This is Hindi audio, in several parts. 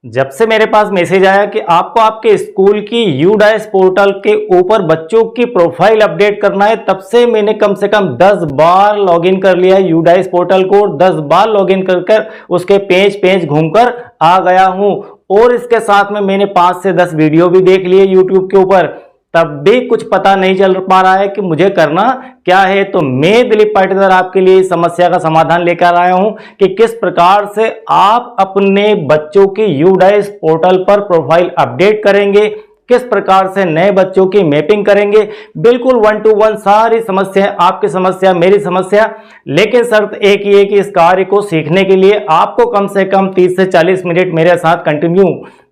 जब से मेरे पास मैसेज आया कि आपको आपके स्कूल की यूडाइस पोर्टल के ऊपर बच्चों की प्रोफाइल अपडेट करना है, तब से मैंने कम से कम 10 बार लॉगिन कर लिया है यूडाइस पोर्टल को, 10 बार लॉगिन कर उसके पेज घूमकर आ गया हूं। और इसके साथ में मैंने 5 से 10 वीडियो भी देख लिए यूट्यूब के ऊपर, तब भी कुछ पता नहीं चल पा रहा है कि मुझे करना क्या है। तो मैं दिलीप पाटीदार आपके लिए इस समस्या का समाधान लेकर आया हूं कि किस प्रकार से आप अपने बच्चों की यूडाइस पोर्टल पर प्रोफाइल अपडेट करेंगे, किस प्रकार से नए बच्चों की मैपिंग करेंगे। बिल्कुल 1 to 1 सारी समस्या, आपकी समस्या मेरी समस्या। लेकिन शर्त एक ही है कि इस कार्य को सीखने के लिए आपको कम से कम 30 से 40 मिनट मेरे साथ कंटिन्यू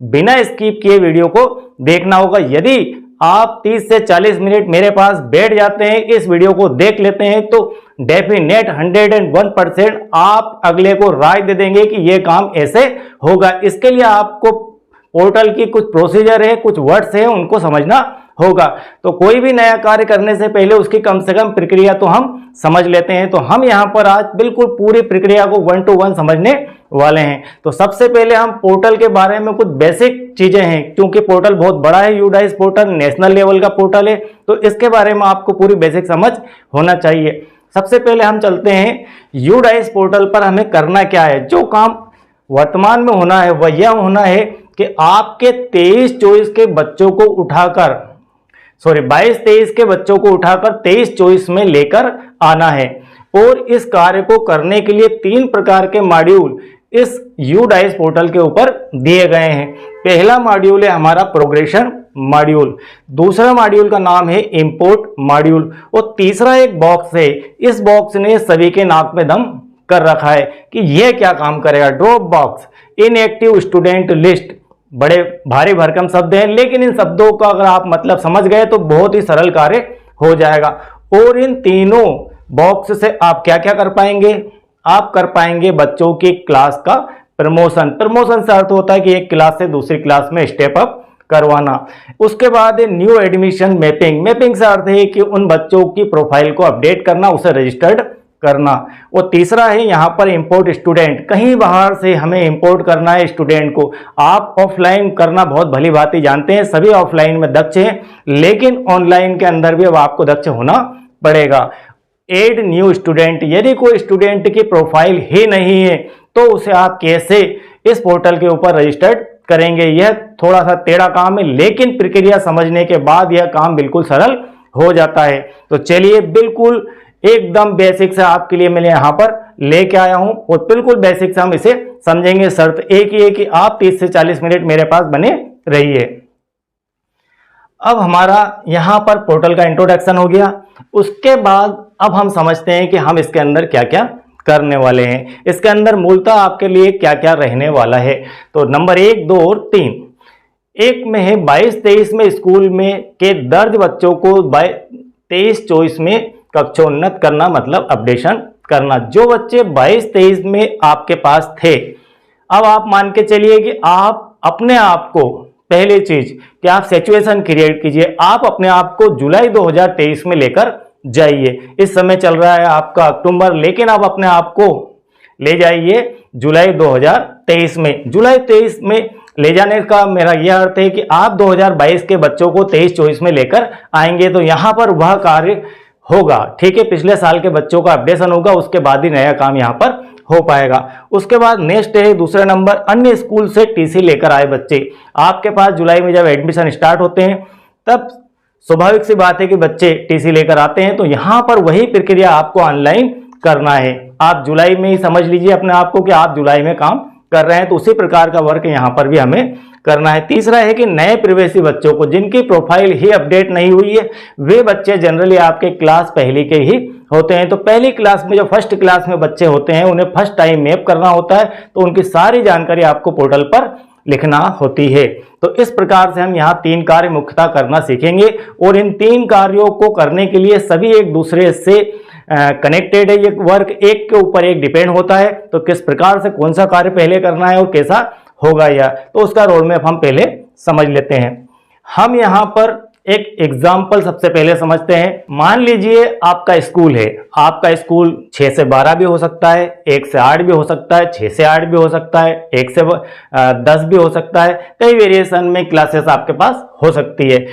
बिना स्किप किए वीडियो को देखना होगा। यदि आप 30 से 40 मिनट मेरे पास बैठ जाते हैं, इस वीडियो को देख लेते हैं, तो डेफिनेट 101% आप अगले को राय दे देंगे कि यह काम ऐसे होगा। इसके लिए आपको पोर्टल की कुछ प्रोसीजर है, कुछ वर्ड्स है, उनको समझना होगा। तो कोई भी नया कार्य करने से पहले उसकी कम से कम प्रक्रिया तो हम समझ लेते हैं। तो हम यहां पर आज बिल्कुल पूरी प्रक्रिया को 1 to 1 समझने वाले हैं। तो सबसे पहले हम पोर्टल के बारे में कुछ बेसिक चीजें हैं, क्योंकि पोर्टल बहुत बड़ा है, यूडाइस पोर्टल नेशनल लेवल का पोर्टल है, तो इसके बारे में आपको पूरी बेसिक समझ होना चाहिए। सबसे पहले हम चलते हैं यूडाइस पोर्टल पर हमें करना क्या है। जो काम वर्तमान में होना है वह यह होना है कि आपके 23-24 के बच्चों को उठाकर 22-23 के बच्चों को उठाकर 23-24 में लेकर आना है। और इस कार्य को करने के लिए 3 प्रकार के मॉड्यूल इस यूडाइस पोर्टल के ऊपर दिए गए हैं। पहला मॉड्यूल है हमारा प्रोग्रेशन मॉड्यूल, दूसरा मॉड्यूल का नाम है इंपोर्ट मॉड्यूल, और तीसरा एक बॉक्स है। इस बॉक्स ने सभी के नाक में दम कर रखा है कि यह क्या काम करेगा। Drop box, inactive student list, बड़े भारी भरकम शब्द हैं, लेकिन इन शब्दों का अगर आप मतलब समझ गए तो बहुत ही सरल कार्य हो जाएगा। और इन तीनों बॉक्स से आप क्या क्या कर पाएंगे, आप कर पाएंगे बच्चों की क्लास का प्रमोशन। प्रमोशन से अर्थ होता है कि एक क्लास से दूसरी क्लास में स्टेप अप करवाना। उसके बाद न्यू एडमिशन मैपिंग, मैपिंग से अर्थ है कि उन बच्चों की प्रोफाइल को अपडेट करना, उसे रजिस्टर्ड करना। और तीसरा है यहाँ पर इंपोर्ट स्टूडेंट, कहीं बाहर से हमें इंपोर्ट करना है स्टूडेंट को। आप ऑफलाइन करना बहुत भली भांति जानते हैं, सभी ऑफलाइन में दक्ष हैं, लेकिन ऑनलाइन के अंदर भी अब आपको दक्ष होना पड़ेगा। एड न्यू स्टूडेंट, यदि कोई स्टूडेंट की प्रोफाइल ही नहीं है तो उसे आप कैसे इस पोर्टल के ऊपर रजिस्टर्ड करेंगे। यह थोड़ा सा टेढ़ा काम है, लेकिन प्रक्रिया समझने के बाद यह काम बिल्कुल सरल हो जाता है। तो चलिए बिल्कुल एकदम बेसिक से आपके लिए मैं यहां पर लेके आया हूं, और बिल्कुल बेसिक से हम इसे समझेंगे। शर्त एक ही है कि आप 30 से 40 मिनट मेरे पास बने रहिए। अब हमारा यहां पर पोर्टल का इंट्रोडक्शन हो गया। उसके बाद अब हम समझते हैं कि हम इसके अंदर क्या क्या करने वाले हैं। इसके अंदर मूलतः आपके लिए क्या क्या रहने वाला है। तो नंबर 1, 2 और 3, एक में है 22-23 में स्कूल में के दर्ज बच्चों को 23-24 में कक्षोन्नत करना, मतलब अपडेशन करना। जो बच्चे 22-23 में आपके पास थे, अब आप मान के चलिए कि आप अपने आप को, पहली चीज कि आप सिचुएशन क्रिएट कीजिए, आप अपने आप को जुलाई 2023 में लेकर जाइए। इस समय चल रहा है आपका अक्टूबर, लेकिन आप अपने आप को ले जाइए जुलाई 2023 में। जुलाई 23 में ले जाने का मेरा यह अर्थ है कि आप 2022 के बच्चों को 23-24 में लेकर आएंगे, तो यहां पर वह कार्य होगा। ठीक है, पिछले साल के बच्चों का अपडेशन होगा, उसके बाद ही नया काम यहां पर हो पाएगा। उसके बाद नेक्स्ट है दूसरा नंबर, अन्य स्कूल से टीसी लेकर आए बच्चे। आपके पास जुलाई में जब एडमिशन स्टार्ट होते हैं, तब स्वाभाविक सी बात है कि बच्चे टीसी लेकर आते हैं, तो यहां पर वही प्रक्रिया आपको ऑनलाइन करना है। आप जुलाई में ही समझ लीजिए अपने आप को कि आप जुलाई में काम कर रहे हैं, तो उसी प्रकार का वर्क यहां पर भी हमें करना है। तीसरा है कि नए प्रवेशी बच्चों को, जिनकी प्रोफाइल ही अपडेट नहीं हुई है, वे बच्चे जनरली आपके क्लास पहली के ही होते हैं। तो पहली क्लास में जो फर्स्ट क्लास में बच्चे होते हैं, उन्हें फर्स्ट टाइम मैप करना होता है, तो उनकी सारी जानकारी आपको पोर्टल पर लिखना होती है। तो इस प्रकार से हम यहाँ 3 कार्य मुख्यतः करना सीखेंगे, और इन 3 कार्यों को करने के लिए सभी एक दूसरे से कनेक्टेड है। ये वर्क एक के ऊपर एक डिपेंड होता है, तो किस प्रकार से कौन सा कार्य पहले करना है और कैसा होगा यह, तो उसका रोड मैप हम पहले समझ लेते हैं। हम यहाँ पर एक एग्जाम्पल सबसे पहले समझते हैं। मान लीजिए आपका स्कूल है, आपका स्कूल 6 से 12 भी हो सकता है, 1 से 8 भी हो सकता है, 6 से 8 भी हो सकता है, 1 से 10 भी हो सकता है, कई वेरिएशन में क्लासेस आपके पास हो सकती है।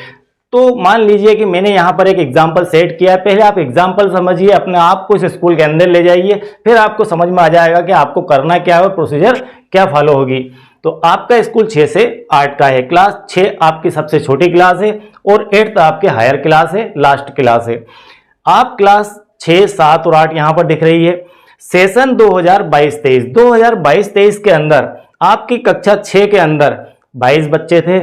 तो मान लीजिए कि मैंने यहाँ पर एक एग्जाम्पल सेट किया है। पहले आप एग्जाम्पल समझिए, अपने आप को इस स्कूल के अंदर ले जाइए, फिर आपको समझ में आ जाएगा कि आपको करना क्या है और प्रोसीजर क्या फॉलो होगी। तो आपका स्कूल 6 से 8 का है, क्लास 6 आपकी सबसे छोटी क्लास है और 8th आपके हायर क्लास है, लास्ट क्लास है। आप क्लास 6, 7 और 8 यहाँ पर दिख रही है। सेशन 2022-23 2022-23 के अंदर आपकी कक्षा 6 के अंदर 22 बच्चे थे,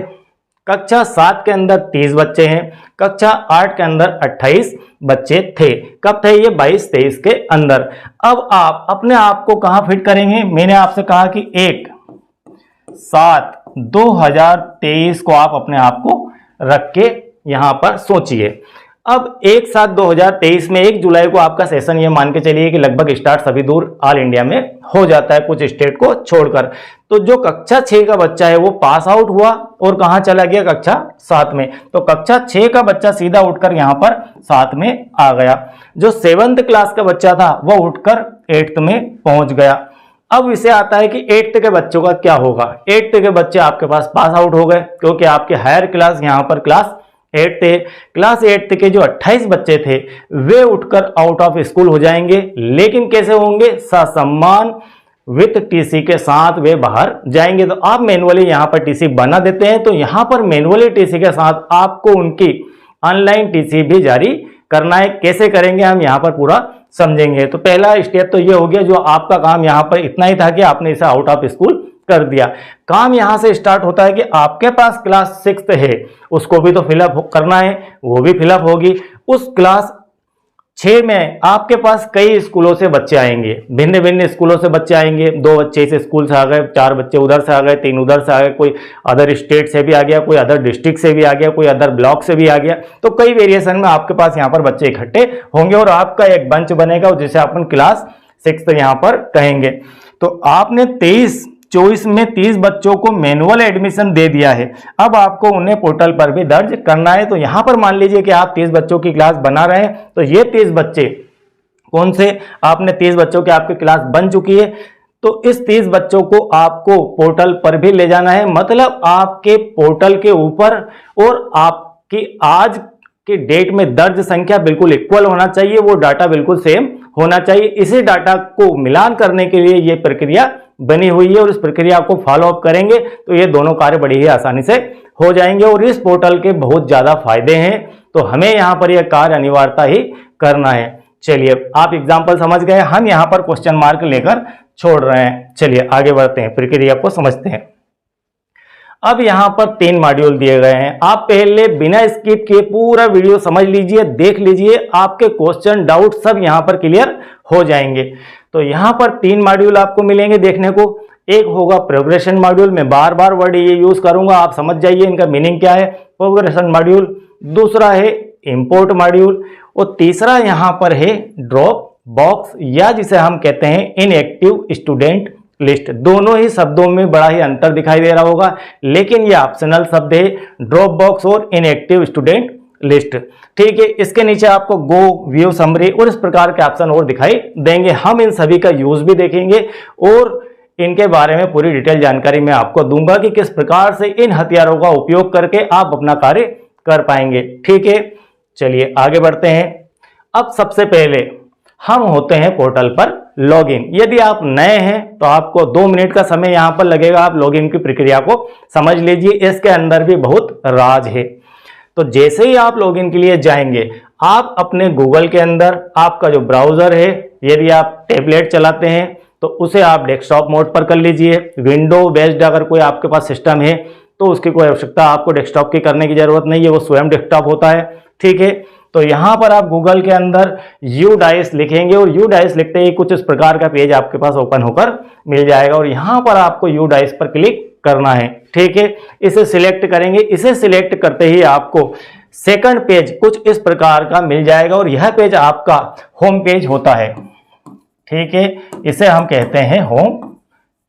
कक्षा 7 के अंदर 30 बच्चे हैं, कक्षा 8 के अंदर 28 बच्चे थे। कब थे ये? 22-23 के अंदर। अब आप अपने आप को कहां फिट करेंगे? मैंने आपसे कहा कि 1/7/2023 को आप अपने आप को रख के यहां पर सोचिए। अब 1/7/2023 में 1 जुलाई को आपका सेशन, ये मान के चलिए कि लगभग स्टार्ट सभी दूर ऑल इंडिया में हो जाता है, कुछ स्टेट को छोड़कर। तो जो कक्षा 6 का बच्चा है वो पास आउट हुआ और कहां चला गया? कक्षा 7 में। तो कक्षा 6 का बच्चा सीधा उठकर यहां पर 7 में आ गया। जो 7th क्लास का बच्चा था वह उठकर 8th में पहुंच गया। अब इसे आता है कि 8th के बच्चों का क्या होगा? 8th के बच्चे आपके पास पास आउट हो गए, क्योंकि आपके हायर क्लास यहां पर क्लास 8 थे। क्लास 8 के जो 28 बच्चे थे वे उठकर आउट ऑफ स्कूल हो जाएंगे। लेकिन कैसे होंगे? ससम्मान विथ टीसी के साथ वे बाहर जाएंगे। तो आप मैनुअली यहां पर टीसी बना देते हैं, तो यहां पर मैनुअली टीसी के साथ आपको उनकी ऑनलाइन टीसी भी जारी करना है। कैसे करेंगे हम यहां पर पूरा समझेंगे। तो पहला स्टेप तो ये हो गया, जो आपका काम यहां पर इतना ही था कि आपने इसे आउट ऑफ स्कूल कर दिया। काम यहां से स्टार्ट होता है कि आपके पास क्लास 6 है, उसको भी तो फिलअप करना है, वो भी फिलअप होगी। उस क्लास 6 में आपके पास कई स्कूलों से बच्चे आएंगे, भिन्न भिन्न स्कूलों से बच्चे आएंगे। 2 बच्चे इस स्कूल से आ गए, 4 बच्चे उधर से आ गए, 3 उधर से आ गए, कोई अदर स्टेट से भी आ गया, कोई अदर डिस्ट्रिक्ट से भी आ गया, कोई अदर ब्लॉक से भी आ गया। तो कई वेरिएशन में आपके पास यहाँ पर बच्चे इकट्ठे होंगे और आपका एक बंच बनेगा जिसे अपन क्लास 6 यहाँ पर कहेंगे। तो आपने 23-24 में 30 बच्चों को मैनुअल एडमिशन दे दिया है। अब आपको उन्हें पोर्टल पर भी दर्ज करना है। तो यहां पर मान लीजिए कि आप 30 बच्चों की क्लास बना रहे हैं, तो ये 30 बच्चे कौन से? आपने 30 बच्चों की आपकी क्लास बन चुकी है, तो इस 30 बच्चों को आपको पोर्टल पर भी ले जाना है। मतलब आपके पोर्टल के ऊपर और आपकी आज की डेट में दर्ज संख्या बिल्कुल इक्वल होना चाहिए, वो डाटा बिल्कुल सेम होना चाहिए। इसी डाटा को मिलान करने के लिए ये प्रक्रिया बनी हुई है और इस प्रक्रिया को फॉलो अप करेंगे तो ये दोनों कार्य बड़ी ही आसानी से हो जाएंगे। और इस पोर्टल के बहुत ज्यादा फायदे हैं, तो हमें यहां पर यह कार्य अनिवार्यता ही करना है। चलिए, आप एग्जाम्पल समझ गए, हम यहां पर क्वेश्चन मार्क लेकर छोड़ रहे हैं। चलिए आगे बढ़ते हैं, प्रक्रिया को समझते हैं। अब यहां पर 3 मॉड्यूल दिए गए हैं। आप पहले बिना स्किप किए पूरा वीडियो समझ लीजिए, देख लीजिए, आपके क्वेश्चन डाउट सब यहां पर क्लियर हो जाएंगे। तो यहां पर 3 मॉड्यूल आपको मिलेंगे देखने को। एक होगा प्रोग्रेशन मॉड्यूल, मैं बार बार वर्ड ये यूज करूंगा, आप समझ जाइए इनका मीनिंग क्या है। प्रोग्रेशन मॉड्यूल, दूसरा है इंपोर्ट मॉड्यूल और तीसरा यहां पर है ड्रॉप बॉक्स, या जिसे हम कहते हैं इनएक्टिव स्टूडेंट लिस्ट। दोनों ही शब्दों में बड़ा ही अंतर दिखाई दे रहा होगा, लेकिन ये ऑप्शनल शब्द है, ड्रॉप बॉक्स और इनएक्टिव स्टूडेंट लिस्ट। ठीक है, इसके नीचे आपको गो, व्यू, समरी और इस प्रकार के ऑप्शन और दिखाई देंगे। हम इन सभी का यूज भी देखेंगे और इनके बारे में पूरी डिटेल जानकारी मैं आपको दूंगा कि किस प्रकार से इन हथियारों का उपयोग करके आप अपना कार्य कर पाएंगे। ठीक है, चलिए आगे बढ़ते हैं। अब सबसे पहले हम होते हैं पोर्टल पर लॉगिन। यदि आप नए हैं तो आपको 2 मिनट का समय यहां पर लगेगा, आप लॉगिन की प्रक्रिया को समझ लीजिए, इसके अंदर भी बहुत राज है। तो जैसे ही आप लॉगिन के लिए जाएंगे, आप अपने गूगल के अंदर आपका जो ब्राउजर है, यदि आप टैबलेट चलाते हैं तो उसे आप डेस्कटॉप मोड पर कर लीजिए। विंडो बेस्ड अगर कोई आपके पास सिस्टम है तो उसकी कोई आवश्यकता आपको डेस्कटॉप की करने की जरूरत नहीं है, वो स्वयं डेस्कटॉप होता है। ठीक है, तो यहां पर आप गूगल के अंदर UDICE लिखेंगे और UDICE लिखते ही कुछ इस प्रकार का पेज आपके पास ओपन होकर मिल जाएगा और यहां पर आपको UDICE पर क्लिक करना है। ठीक है, इसे सिलेक्ट करेंगे। इसे सिलेक्ट करते ही आपको सेकंड पेज कुछ इस प्रकार का मिल जाएगा और यह पेज आपका होम पेज होता है। ठीक है, इसे हम कहते हैं होम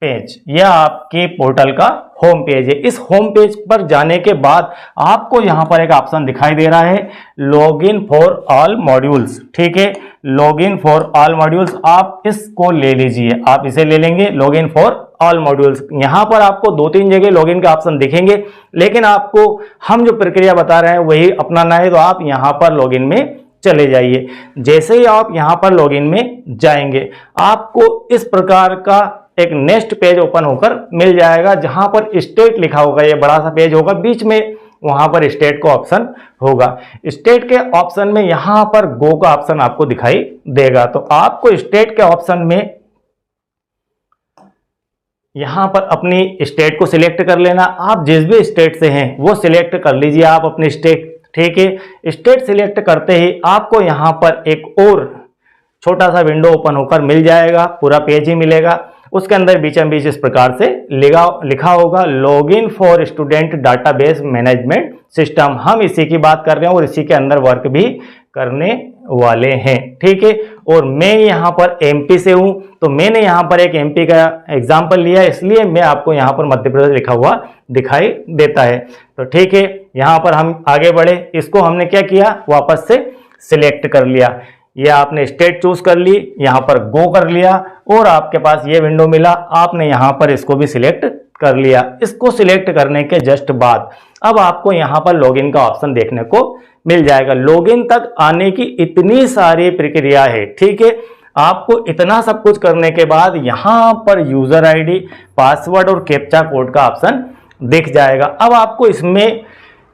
पेज, यह आपके पोर्टल का होम पेज है। इस होम पेज पर जाने के बाद आपको यहां पर एक ऑप्शन दिखाई दे रहा है लॉगिन फॉर ऑल मॉड्यूल्स। ठीक है, लॉगिन फॉर ऑल मॉड्यूल्स, आप इसको ले लीजिए, आप इसे ले लेंगे लॉगिन फॉर ऑल मॉड्यूल्स। यहां पर आपको 2-3 जगह लॉगिन के ऑप्शन दिखेंगे, लेकिन आपको हम जो प्रक्रिया बता रहे हैं वही अपनाना है, तो आप यहां पर लॉगिन में चले जाइए। जैसे ही आप यहां पर लॉगिन में जाएंगे आपको इस प्रकार का एक नेक्स्ट पेज ओपन होकर मिल जाएगा, जहां पर स्टेट लिखा होगा, ये बड़ा सा पेज होगा, बीच में वहां पर स्टेट का ऑप्शन होगा। स्टेट के ऑप्शन में यहां पर गो का ऑप्शन आपको दिखाई देगा, तो आपको स्टेट के ऑप्शन में यहां पर अपनी स्टेट को सिलेक्ट कर लेना। आप जिस भी स्टेट से हैं वो सिलेक्ट कर लीजिए आप अपनी स्टेट। ठीक है, स्टेट सिलेक्ट करते ही आपको यहां पर एक और छोटा सा विंडो ओपन होकर मिल जाएगा, पूरा पेज ही मिलेगा। उसके अंदर बीचों बीच इस प्रकार से लिखा होगा login for student database management system. हम इसी की बात कर रहे हैं और इसी के अंदर वर्क भी करने वाले हैं। ठीक है, और मैं यहां पर एमपी से हूं, तो मैंने यहां पर एक एमपी का एग्जांपल लिया, इसलिए मैं आपको यहां पर मध्य प्रदेश लिखा हुआ दिखाई देता है। तो ठीक है, यहां पर हम आगे बढ़े, इसको हमने क्या किया, वापस से सिलेक्ट कर लिया। ये आपने स्टेट चूज कर ली, यहां पर गो कर लिया और आपके पास ये विंडो मिला, आपने यहां पर इसको भी सिलेक्ट कर लिया। इसको सिलेक्ट करने के जस्ट बाद अब आपको यहां पर लॉगिन का ऑप्शन देखने को मिल जाएगा। लॉगिन तक आने की इतनी सारी प्रक्रिया है। ठीक है, आपको इतना सब कुछ करने के बाद यहां पर यूजर आईडी, पासवर्ड और कैप्चा कोड का ऑप्शन दिख जाएगा। अब आपको इसमें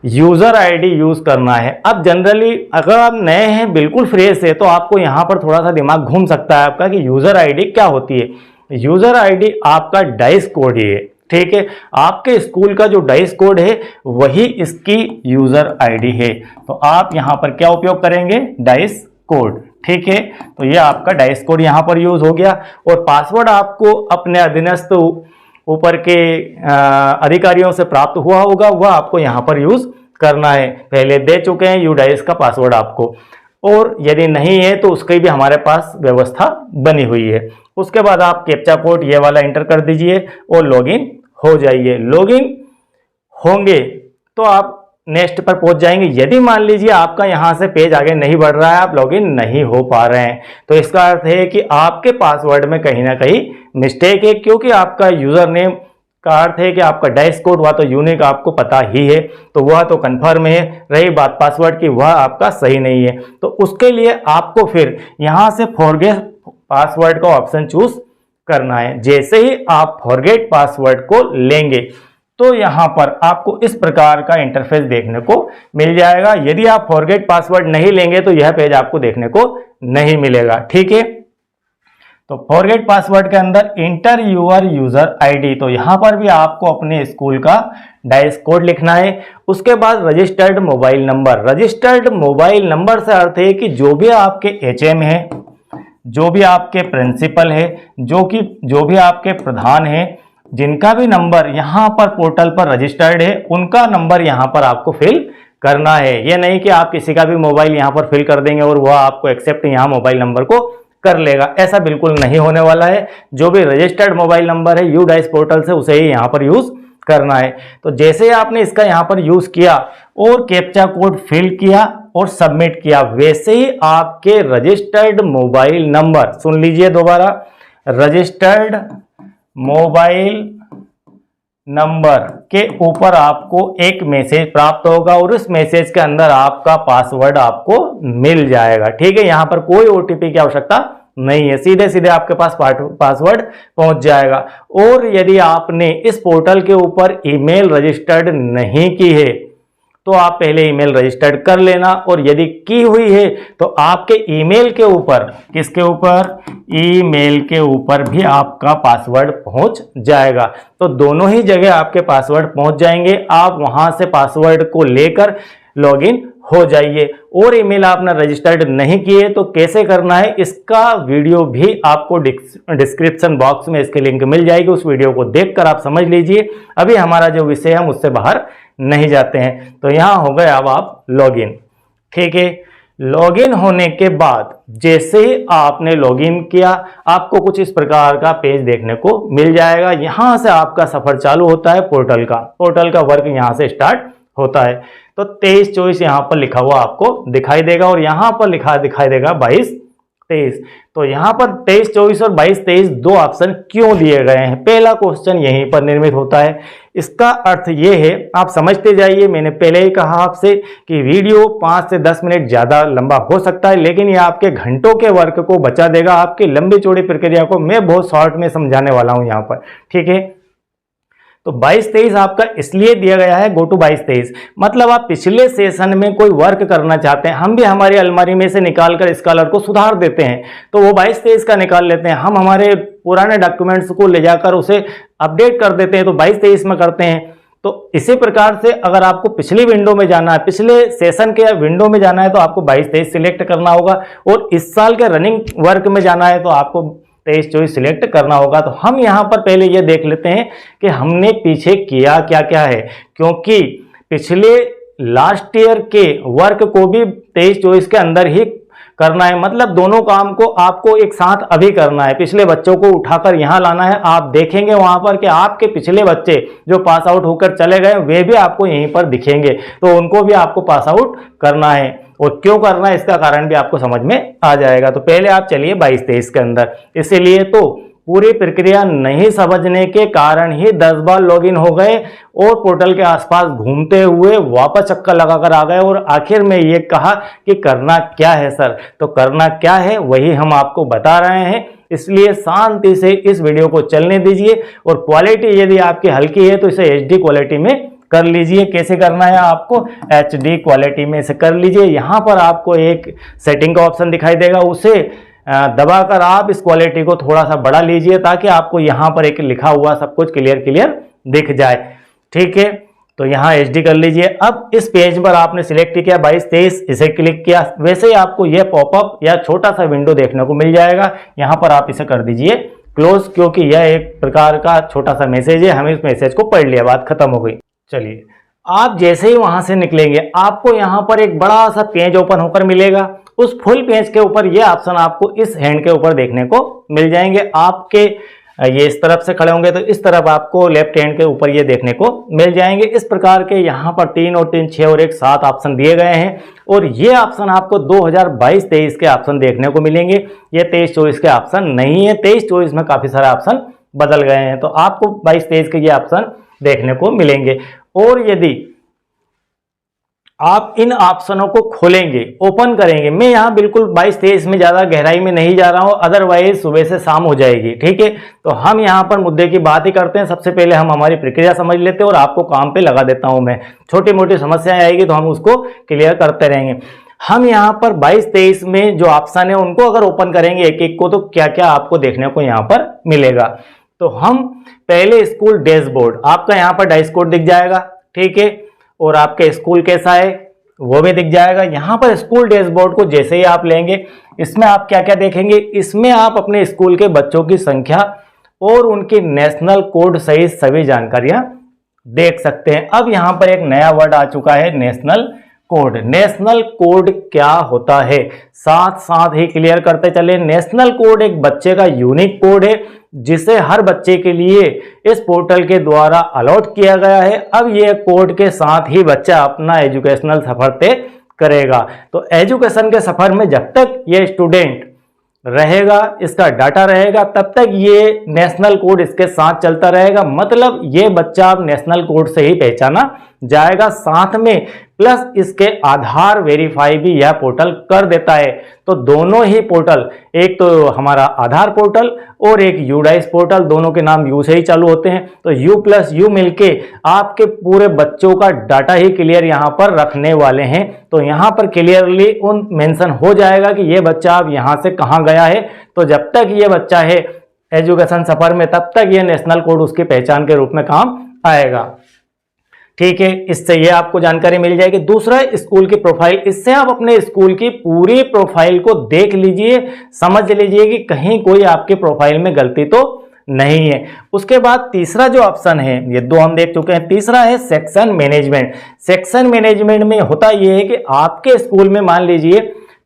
यूजर आईडी यूज करना है। अब जनरली अगर आप नए हैं, बिल्कुल फ्रेश है, तो आपको यहां पर थोड़ा सा दिमाग घूम सकता है आपका कि यूजर आईडी क्या होती है। यूजर आईडी आपका डाइस कोड ही है। ठीक है, आपके स्कूल का जो डाइस कोड है वही इसकी यूजर आईडी है। तो आप यहां पर क्या उपयोग करेंगे, डाइस कोड। ठीक है, तो ये आपका डाइस कोड यहां पर यूज हो गया। और पासवर्ड आपको अपने अधीनस्थ ऊपर के अधिकारियों से प्राप्त हुआ होगा, वह आपको यहां पर यूज करना है। पहले दे चुके हैं यूडाइस का पासवर्ड आपको, और यदि नहीं है तो उसकी भी हमारे पास व्यवस्था बनी हुई है। उसके बाद आप कैप्चा कोड ये वाला एंटर कर दीजिए और लॉगिन हो जाइए। लॉगिन होंगे तो आप नेक्स्ट पर पहुंच जाएंगे। यदि मान लीजिए आपका यहां से पेज आगे नहीं बढ़ रहा है, आप लॉगिन नहीं हो पा रहे हैं, तो इसका अर्थ है कि आपके पासवर्ड में कहीं ना कहीं मिस्टेक है, क्योंकि आपका यूजर नेम का अर्थ है कि आपका डाइस कोड वह तो यूनिक आपको पता ही है, तो वह तो कंफर्म है। रही बात पासवर्ड की, वह आपका सही नहीं है, तो उसके लिए आपको फिर यहां से फॉरगेट पासवर्ड का ऑप्शन चूज करना है। जैसे ही आप फॉरगेट पासवर्ड को लेंगे तो यहां पर आपको इस प्रकार का इंटरफेस देखने को मिल जाएगा। यदि आप फॉरगेट पासवर्ड नहीं लेंगे तो यह पेज आपको देखने को नहीं मिलेगा। ठीक है, तो फॉरगेट पासवर्ड के अंदर इंटर यूर यूजर आईडी, तो यहां पर भी आपको अपने स्कूल का डाइस कोड लिखना है। उसके बाद registered mobile number. Registered mobile number से अर्थ है कि जो भी आपके एचएम है, जो भी आपके प्रिंसिपल है, जो भी आपके प्रधान है, जिनका भी नंबर यहां पर पोर्टल पर रजिस्टर्ड है, उनका नंबर यहां पर आपको फिल करना है। यह नहीं कि आप किसी का भी मोबाइल यहां पर फिल कर देंगे और वह आपको एक्सेप्ट यहां मोबाइल नंबर को कर लेगा, ऐसा बिल्कुल नहीं होने वाला है। जो भी रजिस्टर्ड मोबाइल नंबर है यूडाइस पोर्टल से, उसे ही यहां पर यूज करना है। तो जैसे ही आपने इसका यहां पर यूज किया और कैप्चा कोड फिल किया और सबमिट किया, वैसे ही आपके रजिस्टर्ड मोबाइल नंबर, सुन लीजिए दोबारा, रजिस्टर्ड मोबाइल नंबर के ऊपर आपको एक मैसेज प्राप्त होगा और उस मैसेज के अंदर आपका पासवर्ड आपको मिल जाएगा। ठीक है, यहां पर कोई ओटीपी की आवश्यकता नहीं है, सीधे सीधे आपके पास पासवर्ड पहुंच जाएगा। और यदि आपने इस पोर्टल के ऊपर ईमेल रजिस्टर्ड नहीं की है तो आप पहले ईमेल रजिस्टर्ड कर लेना, और यदि की हुई है तो आपके ईमेल के ऊपर, किसके ऊपर, ईमेल के ऊपर भी आपका पासवर्ड पहुंच जाएगा। तो दोनों ही जगह आपके पासवर्ड पहुंच जाएंगे। आप वहां से पासवर्ड को लेकर लॉगिन हो जाइए। और ईमेल आपने रजिस्टर्ड नहीं किए तो कैसे करना है, इसका वीडियो भी आपको डिस्क्रिप्शन बॉक्स में इसके लिंक मिल जाएगी, उस वीडियो को देखकर आप समझ लीजिए। अभी हमारा जो विषय है हम उससे बाहर नहीं जाते हैं। तो यहां हो गए अब आप लॉगिन। ठीक है, लॉगिन होने के बाद जैसे ही आपने लॉगिन किया, आपको कुछ इस प्रकार का पेज देखने को मिल जाएगा। यहां से आपका सफर चालू होता है पोर्टल का वर्क यहां से स्टार्ट होता है। तो 23-24 यहां पर लिखा हुआ आपको दिखाई देगा और यहां पर दिखाई देगा 22-23। तो यहां पर 23-24 और 22-23 दो ऑप्शन क्यों दिए गए हैं, पहला क्वेश्चन यहीं पर निर्मित होता है। इसका अर्थ ये है, आप समझते जाइए, मैंने पहले ही कहा आपसे कि वीडियो 5 से 10 मिनट ज्यादा लंबा हो सकता है, लेकिन ये आपके घंटों के वर्क को बचा देगा। आपकी लंबी चौड़ी प्रक्रिया को मैं बहुत शॉर्ट में समझाने वाला हूं यहां पर, ठीक है। तो 22-23 आपका इसलिए दिया गया है, गो टू 22-23, मतलब आप पिछले सेशन में कोई वर्क करना चाहते हैं, हम भी हमारी अलमारी में से निकालकर इस कलर को सुधार देते हैं, तो वो 22-23 का निकाल लेते हैं, हम हमारे पुराने डॉक्यूमेंट्स को ले जाकर उसे अपडेट कर देते हैं, तो 22-23 में करते हैं। तो इसी प्रकार से अगर आपको पिछली विंडो में जाना है, पिछले सेशन के विंडो में जाना है, तो आपको 22-23 सिलेक्ट करना होगा, और इस साल के रनिंग वर्क में जाना है तो आपको 23-24 सिलेक्ट करना होगा। तो हम यहां पर पहले ये देख लेते हैं कि हमने पीछे किया क्या क्या है, क्योंकि पिछले लास्ट ईयर के वर्क को भी 23-24 के अंदर ही करना है, मतलब दोनों काम को आपको एक साथ अभी करना है। पिछले बच्चों को उठाकर यहां लाना है, आप देखेंगे वहां पर कि आपके पिछले बच्चे जो पास आउट होकर चले गए वे भी आपको यहीं पर दिखेंगे, तो उनको भी आपको पास आउट करना है, और क्यों करना है इसका कारण भी आपको समझ में आ जाएगा। तो पहले आप चलिए 22-23 के अंदर, इसीलिए तो पूरी प्रक्रिया नहीं समझने के कारण ही 10 बार लॉगिन हो गए और पोर्टल के आसपास घूमते हुए वापस चक्कर लगाकर आ गए, और आखिर में ये कहा कि करना क्या है सर। तो करना क्या है वही हम आपको बता रहे हैं, इसलिए शांति से इस वीडियो को चलने दीजिए, और क्वालिटी यदि आपकी हल्की है तो इसे HD क्वालिटी में कर लीजिए। कैसे करना है आपको, HD क्वालिटी में से कर लीजिए। यहां पर आपको एक सेटिंग का ऑप्शन दिखाई देगा, उसे दबाकर आप इस क्वालिटी को थोड़ा सा बढ़ा लीजिए, ताकि आपको यहां पर एक लिखा हुआ सब कुछ क्लियर दिख जाए, ठीक है। तो यहां HD कर लीजिए। अब इस पेज पर आपने सिलेक्ट किया 22-23, इसे क्लिक किया, वैसे ही आपको यह पॉपअप या छोटा सा विंडो देखने को मिल जाएगा। यहां पर आप इसे कर दीजिए क्लोज, क्योंकि यह एक प्रकार का छोटा सा मैसेज है, हमें इस मैसेज को पढ़ लिया, बात खत्म हो गई। चलिए, आप जैसे ही वहां से निकलेंगे आपको यहां पर एक बड़ा सा पेज ओपन होकर मिलेगा। उस फुल पेज के ऊपर ये ऑप्शन आपको इस हैंड के ऊपर देखने को मिल जाएंगे। आपके ये इस तरफ से खड़े होंगे तो इस तरफ आपको लेफ्ट हैंड के ऊपर ये देखने को मिल जाएंगे। इस प्रकार के यहाँ पर 3 और 3 6 और 1 7 ऑप्शन दिए गए हैं, और ये ऑप्शन आपको 2022-23 के ऑप्शन देखने को मिलेंगे। ये 23-24 के ऑप्शन नहीं है, 23-24 में काफी सारे ऑप्शन बदल गए हैं, तो आपको 22-23 के ये ऑप्शन देखने को मिलेंगे। और यदि आप इन ऑप्शनों को खोलेंगे, ओपन करेंगे, मैं यहां बिल्कुल 22-23 में ज्यादा गहराई में नहीं जा रहा हूं, अदरवाइज सुबह से शाम हो जाएगी, ठीक है। तो हम यहां पर मुद्दे की बात ही करते हैं। सबसे पहले हम हमारी प्रक्रिया समझ लेते हैं और आपको काम पे लगा देता हूं मैं। छोटी मोटी समस्याएं आएगी तो हम उसको क्लियर करते रहेंगे। हम यहाँ पर 22-23 में जो ऑप्शन है उनको अगर ओपन करेंगे एक एक को, तो क्या क्या आपको देखने को यहाँ पर मिलेगा। तो हम पहले स्कूल डैशबोर्ड, आपका यहाँ पर डैशबोर्ड दिख जाएगा, ठीक है, और आपके स्कूल कैसा है वो भी दिख जाएगा। यहाँ पर स्कूल डैशबोर्ड को जैसे ही आप लेंगे, इसमें आप क्या क्या देखेंगे, इसमें आप अपने स्कूल के बच्चों की संख्या और उनकी नेशनल कोड सहित सभी जानकारियां देख सकते हैं। अब यहाँ पर एक नया वर्ड आ चुका है, नेशनल कोड। नेशनल कोड क्या होता है साथ साथ ही क्लियर करते चले। नेशनल कोड एक बच्चे का यूनिक कोड है, जिसे हर बच्चे के लिए इस पोर्टल के द्वारा अलॉट किया गया है। अब यह कोड के साथ ही बच्चा अपना एजुकेशनल सफर तय करेगा। तो एजुकेशन के सफर में जब तक ये स्टूडेंट रहेगा, इसका डाटा रहेगा, तब तक ये नेशनल कोड इसके साथ चलता रहेगा। मतलब ये बच्चा अब नेशनल कोड से ही पहचाना जाएगा, साथ में प्लस इसके आधार वेरीफाई भी यह पोर्टल कर देता है। तो दोनों ही पोर्टल, एक तो हमारा आधार पोर्टल और एक यूडाइस पोर्टल, दोनों के नाम यू से ही चालू होते हैं। तो यू प्लस यू मिलके आपके पूरे बच्चों का डाटा ही क्लियर यहाँ पर रखने वाले हैं। तो यहाँ पर क्लियरली उन मेंशन हो जाएगा कि ये बच्चा अब यहाँ से कहाँ गया है। तो जब तक ये बच्चा है एजुकेशन सफर में, तब तक ये नेशनल कोड उसकी पहचान के रूप में काम आएगा, ठीक है। इससे ये आपको जानकारी मिल जाएगी। दूसरा है स्कूल की प्रोफाइल। इससे आप अपने स्कूल की पूरी प्रोफाइल को देख लीजिए, समझ लीजिए कि कहीं कोई आपके प्रोफाइल में गलती तो नहीं है। उसके बाद तीसरा जो ऑप्शन है, ये दो हम देख चुके हैं, तीसरा है सेक्शन मैनेजमेंट। सेक्शन मैनेजमेंट में होता यह है कि आपके स्कूल में मान लीजिए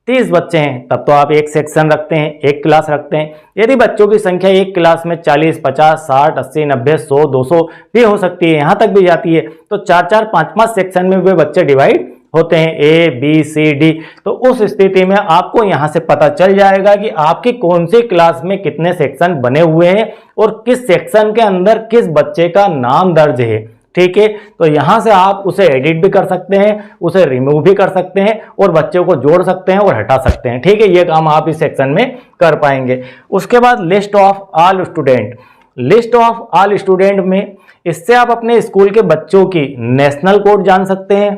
30 बच्चे हैं तब तो आप एक सेक्शन रखते हैं, एक क्लास रखते हैं। यदि बच्चों की संख्या एक क्लास में 40, 50, 60, 80, 90, 100, 200 भी हो सकती है, यहाँ तक भी जाती है, तो 4-4, 5-5 सेक्शन में वे बच्चे डिवाइड होते हैं, ए बी सी डी। तो उस स्थिति में आपको यहाँ से पता चल जाएगा कि आपकी कौन सी क्लास में कितने सेक्शन बने हुए हैं और किस सेक्शन के अंदर किस बच्चे का नाम दर्ज है। ठीक है, तो यहां से आप उसे एडिट भी कर सकते हैं, उसे रिमूव भी कर सकते हैं और बच्चों को जोड़ सकते हैं और हटा सकते हैं। ठीक है, ये काम आप इस सेक्शन में कर पाएंगे। उसके बाद list of all student, list of all student में इससे आप अपने स्कूल के बच्चों की नेशनल कोड जान सकते हैं।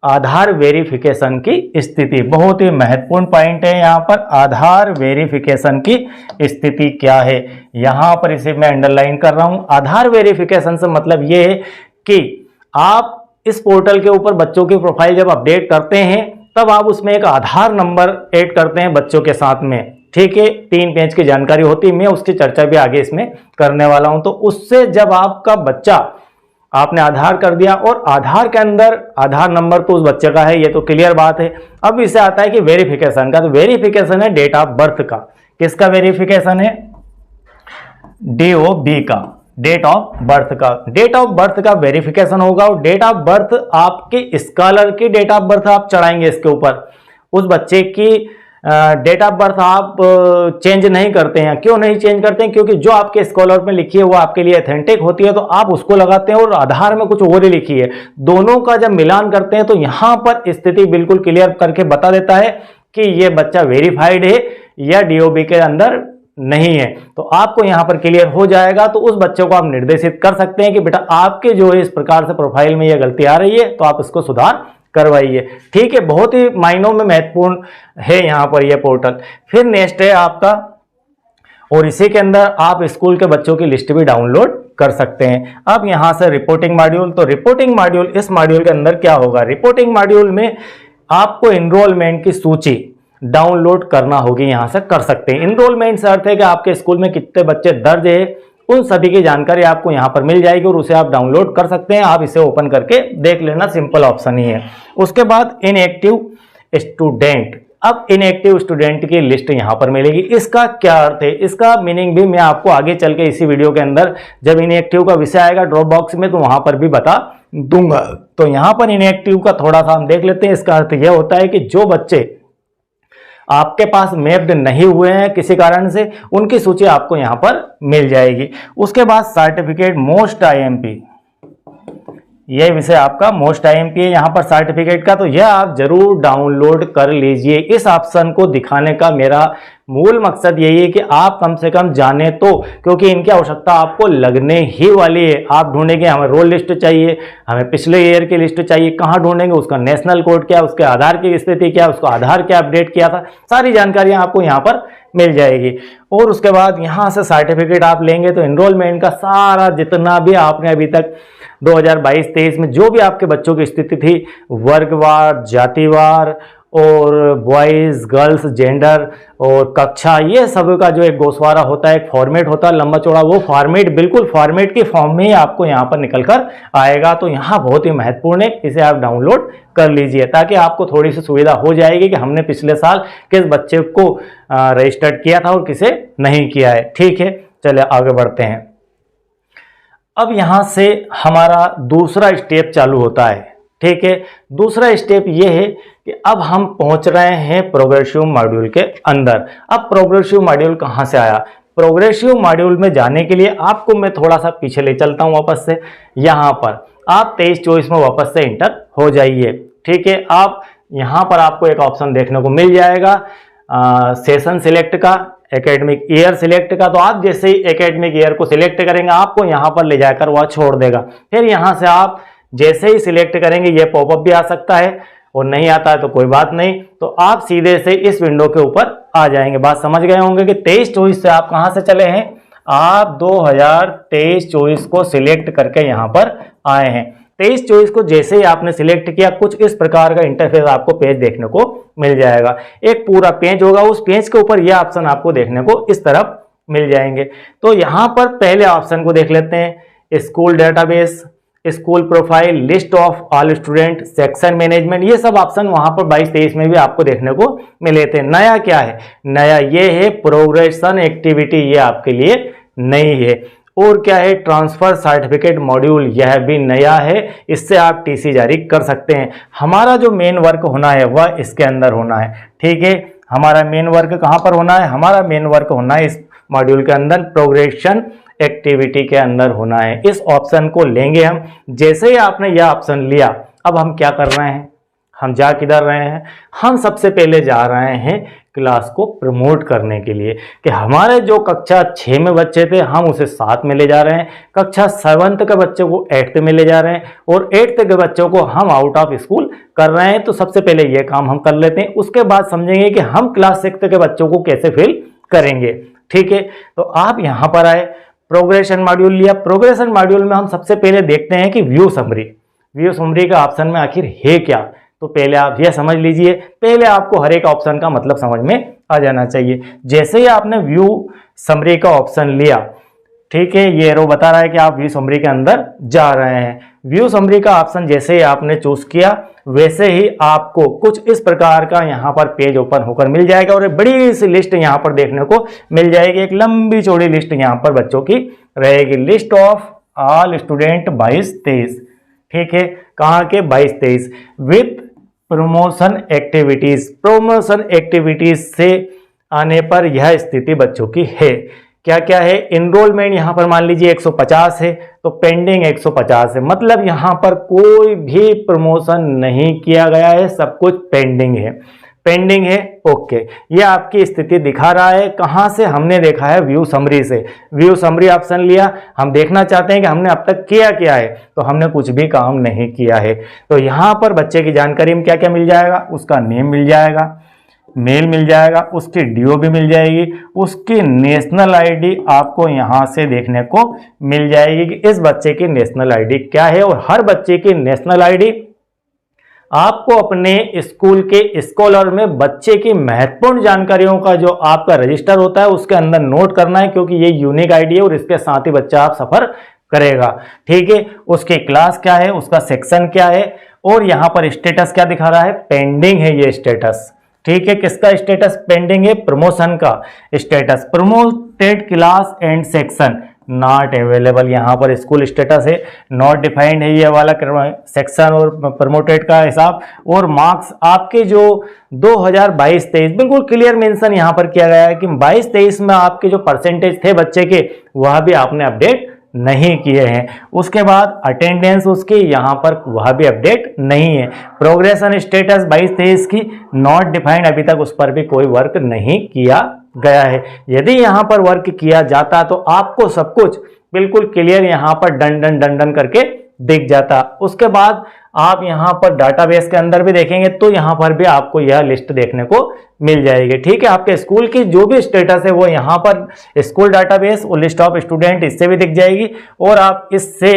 आधार वेरिफिकेशन की स्थिति बहुत ही महत्वपूर्ण पॉइंट है, यहाँ पर आधार वेरिफिकेशन की स्थिति क्या है, यहाँ पर इसे मैं अंडरलाइन कर रहा हूं। आधार वेरिफिकेशन से मतलब ये है कि आप इस पोर्टल के ऊपर बच्चों की प्रोफाइल जब अपडेट करते हैं तब आप उसमें एक आधार नंबर ऐड करते हैं बच्चों के साथ में। ठीक है, 3 पेज की जानकारी होती है, मैं उसकी चर्चा भी आगे इसमें करने वाला हूं। तो उससे जब आपका बच्चा, आपने आधार कर दिया और आधार के अंदर आधार नंबर तो उस बच्चे का है, ये तो क्लियर बात है। अब इसे आता है कि वेरिफिकेशन का, तो वेरिफिकेशन है डेट ऑफ बर्थ का। किसका वेरिफिकेशन है? DOB का, डेट ऑफ बर्थ का। डेट ऑफ बर्थ का वेरिफिकेशन होगा और डेट ऑफ बर्थ आपके स्कॉलर की डेट ऑफ बर्थ आप चढ़ाएंगे इसके ऊपर। उस बच्चे की डेट ऑफ बर्थ आप चेंज नहीं करते हैं। क्यों नहीं चेंज करते हैं? क्योंकि जो आपके स्कॉलर में लिखी है वो आपके लिए ऑथेंटिक होती है, तो आप उसको लगाते हैं और आधार में कुछ और ही लिखी है। दोनों का जब मिलान करते हैं तो यहां पर स्थिति बिल्कुल क्लियर करके बता देता है कि ये बच्चा वेरीफाइड है या DOB के अंदर नहीं है। तो आपको यहां पर क्लियर हो जाएगा, तो उस बच्चे को आप निर्देशित कर सकते हैं कि बेटा आपके जो है इस प्रकार से प्रोफाइल में यह गलती आ रही है, तो आप इसको सुधार करवाइए। ठीक है, बहुत ही मायनों में महत्वपूर्ण है यहां पर यह पोर्टल। फिर नेक्स्ट है आपका, और इसी के अंदर आप स्कूल के बच्चों की लिस्ट भी डाउनलोड कर सकते हैं। अब यहां से रिपोर्टिंग मॉड्यूल, तो रिपोर्टिंग मॉड्यूल, इस मॉड्यूल के अंदर क्या होगा? रिपोर्टिंग मॉड्यूल में आपको एनरोलमेंट की सूची डाउनलोड करना होगी, यहां से कर सकते हैं। एनरोलमेंट से अर्थ है कि आपके स्कूल में कितने बच्चे दर्ज है, उन सभी की जानकारी आपको यहां पर मिल जाएगी और उसे आप डाउनलोड कर सकते हैं। आप इसे ओपन करके देख लेना, सिंपल ऑप्शन ही है। उसके बाद इनएक्टिव स्टूडेंट, अब इनएक्टिव स्टूडेंट की लिस्ट यहां पर मिलेगी। इसका क्या अर्थ है, इसका मीनिंग भी मैं आपको आगे चल के इसी वीडियो के अंदर जब इनएक्टिव का विषय आएगा ड्रॉप बॉक्स में तो वहां पर भी बता दूंगा। तो यहां पर इनएक्टिव का थोड़ा सा हम देख लेते हैं। इसका अर्थ यह होता है कि जो बच्चे आपके पास मैप्ड नहीं हुए हैं किसी कारण से, उनकी सूची आपको यहां पर मिल जाएगी। उसके बाद सर्टिफिकेट मोस्ट IMP, यह विषय आपका मोस्ट IMP है यहां पर सर्टिफिकेट का, तो यह आप जरूर डाउनलोड कर लीजिए। इस ऑप्शन को दिखाने का मेरा मूल मकसद यही है कि आप कम से कम जाने तो, क्योंकि इनकी आवश्यकता आपको लगने ही वाली है। आप ढूंढेंगे हमें रोल लिस्ट चाहिए, हमें पिछले ईयर की लिस्ट चाहिए, कहाँ ढूंढेंगे? उसका नेशनल कोड क्या, उसके आधार की स्थिति क्या, उसका आधार क्या अपडेट किया था, सारी जानकारियां आपको यहाँ पर मिल जाएगी। और उसके बाद यहाँ से सर्टिफिकेट आप लेंगे तो एनरोलमेंट का सारा जितना भी आपने अभी तक 2022-23 में जो भी आपके बच्चों की स्थिति थी, वर्गवार, जातिवार और बॉयज, गर्ल्स, जेंडर और कक्षा, ये सब का जो एक गोसवारा होता है, एक फॉर्मेट होता है लंबा चौड़ा, वो फॉर्मेट बिल्कुल फॉर्मेट की फॉर्म में ही आपको यहाँ पर निकल कर आएगा। तो यहाँ बहुत ही महत्वपूर्ण है, इसे आप डाउनलोड कर लीजिए ताकि आपको थोड़ी सी सुविधा हो जाएगी कि हमने पिछले साल किस बच्चे को रजिस्टर्ड किया था और किसे नहीं किया है। ठीक है, चलिए आगे बढ़ते हैं। अब यहां से हमारा दूसरा स्टेप चालू होता है। ठीक है, दूसरा स्टेप यह है कि अब हम पहुंच रहे हैं प्रोग्रेसिव मॉड्यूल के अंदर। अब प्रोग्रेसिव मॉड्यूल कहां से आया? प्रोग्रेसिव मॉड्यूल में जाने के लिए आपको मैं थोड़ा सा पीछे ले चलता हूं वापस से। यहां पर आप 23-24 में वापस से इंटर हो जाइए। ठीक है, आप यहां पर आपको एक ऑप्शन देखने को मिल जाएगा सेशन सिलेक्ट का, एकेडमिक ईयर सिलेक्ट का। तो आप जैसे ही एकेडमिक ईयर को सिलेक्ट करेंगे आपको यहां पर ले जाकर वह छोड़ देगा। फिर यहां से आप जैसे ही सिलेक्ट करेंगे ये पॉपअप भी आ सकता है और नहीं आता है तो कोई बात नहीं, तो आप सीधे से इस विंडो के ऊपर आ जाएंगे। बात समझ गए होंगे कि 23-24 से आप कहां से चले हैं? आप 2023-24 को सिलेक्ट करके यहां पर आए हैं। 23-24 को जैसे ही आपने सिलेक्ट किया कुछ इस प्रकार का इंटरफेस आपको पेज देखने को मिल जाएगा। एक पूरा पेज होगा, उस पेज के ऊपर यह ऑप्शन आपको देखने को इस तरफ मिल जाएंगे। तो यहां पर पहले ऑप्शन को देख लेते हैं, school database. School profile, list of all student, section management, ये सब ऑप्शन वहां पर 22-23 में भी आपको देखने को मिले थे। नया क्या है? नया ये है प्रोग्रेशन एक्टिविटी, ये आपके लिए नई है। और क्या है? ट्रांसफर सर्टिफिकेट मॉड्यूल, यह भी नया है, इससे आप टीसी जारी कर सकते हैं। हमारा जो मेन वर्क होना है वह इसके अंदर होना है, ठीक है। हमारा मेन वर्क कहां पर होना है? हमारा मेन वर्क होना है इस मॉड्यूल के अंदर, प्रोग्रेशन एक्टिविटी के अंदर होना है। इस ऑप्शन को लेंगे हम। जैसे ही आपने यह ऑप्शन लिया, अब हम क्या कर रहे हैं? हम जा किधर रहे हैं? हम सबसे पहले जा रहे हैं क्लास को प्रमोट करने के लिए, कि हमारे जो कक्षा 6 में बच्चे थे हम उसे 7 में ले जा रहे हैं, कक्षा 7 के बच्चों को 8th में ले जा रहे हैं, और 8th के बच्चों को हम आउट ऑफ स्कूल कर रहे हैं। तो सबसे पहले ये काम हम कर लेते हैं, उसके बाद समझेंगे कि हम क्लास 6 के बच्चों को कैसे फिल करेंगे, ठीक है। तो आप यहां पर आए, प्रोग्रेशन मॉड्यूल लिया। प्रोग्रेशन मॉड्यूल में हम सबसे पहले देखते हैं कि व्यू समरी, व्यू समरी का ऑप्शन में आखिर है क्या। तो पहले आप यह समझ लीजिए, पहले आपको हर एक ऑप्शन का मतलब समझ में आ जाना चाहिए। जैसे ही आपने व्यू समरी का ऑप्शन लिया, ठीक है, ये एरो बता रहा है कि आप व्यू समरी के अंदर जा रहे हैं। व्यू समरी का ऑप्शन जैसे ही आपने चूज किया, वैसे ही आपको कुछ इस प्रकार का यहाँ पर पेज ओपन होकर मिल जाएगा, और एक बड़ी सी लिस्ट यहाँ पर देखने को मिल जाएगी। एक लंबी चौड़ी लिस्ट यहाँ पर बच्चों की रहेगी, लिस्ट ऑफ ऑल स्टूडेंट 22-23, ठीक है, कहाँ के? 22-23, with promotion activities. Promotion activities से आने पर यह स्थिति बच्चों की है। क्या क्या है? इनरोलमेंट यहाँ पर मान लीजिए 150 है, तो पेंडिंग 150 है, मतलब यहाँ पर कोई भी प्रमोशन नहीं किया गया है, सब कुछ पेंडिंग है। पेंडिंग है, ओके। ये आपकी स्थिति दिखा रहा है। कहां से? हमने देखा है व्यू समरी से। व्यू समरी ऑप्शन लिया, हम देखना चाहते हैं कि हमने अब तक किया क्या है, तो हमने कुछ भी काम नहीं किया है। तो यहां पर बच्चे की जानकारी में क्या क्या मिल जाएगा? उसका नेम मिल जाएगा, मेल मिल जाएगा, उसकी डीओ भी मिल जाएगी, उसकी नेशनल आईडी आपको यहां से देखने को मिल जाएगी कि इस बच्चे की नेशनल आईडी क्या है। और हर बच्चे की नेशनल आईडी आपको अपने स्कूल के स्कॉलर में बच्चे की महत्वपूर्ण जानकारियों का जो आपका रजिस्टर होता है उसके अंदर नोट करना है, क्योंकि ये यूनिक आईडी है और इसके साथ ही बच्चा आप सफर करेगा, ठीक है। उसकी क्लास क्या है, उसका सेक्शन क्या है, और यहां पर स्टेटस क्या दिखा रहा है? पेंडिंग है ये स्टेटस, ठीक है। किसका स्टेटस पेंडिंग है? प्रमोशन का status. Promoted class and section not available, यहाँ पर स्कूल स्टेटस है, नॉट डिफाइंड है ये वाला सेक्शन और प्रमोटेड का हिसाब। और मार्क्स आपके जो 2022-23 बिल्कुल क्लियर मेंशन यहाँ पर किया गया है कि 22-23 में आपके जो परसेंटेज थे बच्चे के, वह भी आपने अपडेट नहीं किए हैं। उसके बाद अटेंडेंस उसकी यहाँ पर वह भी अपडेट नहीं है। प्रोग्रेशन स्टेटस 22-23 की नॉट डिफाइंड, अभी तक उस पर भी कोई वर्क नहीं किया गया है। यदि यहाँ पर वर्क किया जाता तो आपको सब कुछ बिल्कुल क्लियर यहाँ पर डन डन डन डन करके दिख जाता। उसके बाद आप यहाँ पर डाटाबेस के अंदर भी देखेंगे तो यहाँ पर भी आपको यह लिस्ट देखने को मिल जाएगी, ठीक है। आपके स्कूल की जो भी स्टेटस है वो यहाँ पर स्कूल डाटाबेस और लिस्ट ऑफ स्टूडेंट इससे भी दिख जाएगी। और आप इससे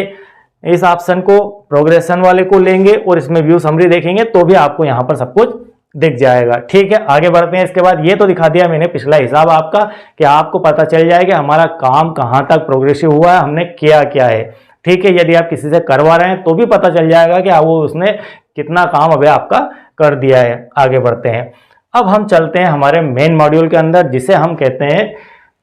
इस ऑप्शन को प्रोग्रेशन वाले को लेंगे और इसमें व्यू समरी देखेंगे तो भी आपको यहाँ पर सब कुछ दिख जाएगा, ठीक है। आगे बढ़ते हैं। इसके बाद ये तो दिखा दिया मैंने पिछला हिसाब आपका, कि आपको पता चल जाएगा हमारा काम कहाँ तक प्रोग्रेसिव हुआ है, हमने किया क्या है, ठीक है। यदि आप किसी से करवा रहे हैं तो भी पता चल जाएगा कि वो उसने कितना काम अभी आपका कर दिया है। आगे बढ़ते हैं। अब हम चलते हैं हमारे मेन मॉड्यूल के अंदर, जिसे हम कहते हैं